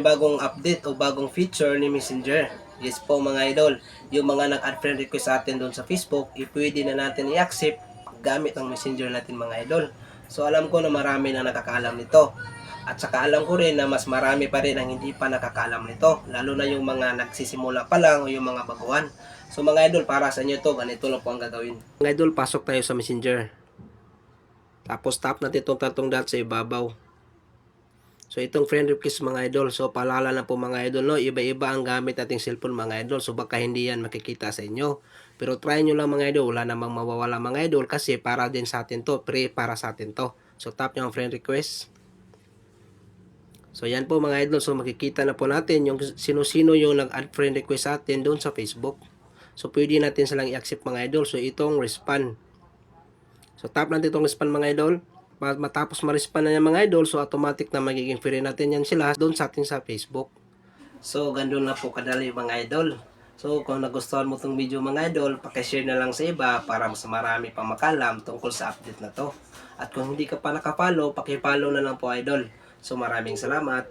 bagong update o bagong feature ni Messenger. Yes po mga idol, yung mga nag-add friend request sa atin doon sa Facebook, pwede na natin i-accept gamit ang Messenger natin mga idol. So alam ko na marami na nakakaalam nito. At saka alam ko rin na mas marami pa rin ang hindi pa nakakaalam nito, lalo na yung mga nagsisimula pa lang o yung mga baguhan. So mga idol, para sa inyo to, ganito lang po ang gagawin. Mga idol, pasok tayo sa Messenger. Tapos tap natin itong tatlong dot sa ibabaw. So itong friend request mga idol, so paalala na po mga idol, no, iba-iba ang gamit nating cellphone mga idol, so baka hindi yan makikita sa inyo. Pero try nyo lang mga idol, wala namang mawawala mga idol kasi para din sa atin to, para sa atin to. So tap nyo ang friend request. So yan po mga idol, so makikita na po natin yung sino-sino yung nag-add friend request sa atin doon sa Facebook. So pwede natin silang i-accept mga idol, so itong respond. So tap natin itong respond mga idol. Matapos ma-respond na yan mga idol, so automatic na magiging free natin yan sila doon sa atin sa Facebook. So gandun na po kadali mga idol. So kung nagustuhan mo itong video mga idol, pakishare na lang sa iba para mas marami pang makalam tungkol sa update na to. At kung hindi ka pa nakapollow, pakipollow na lang po idol. So maraming salamat.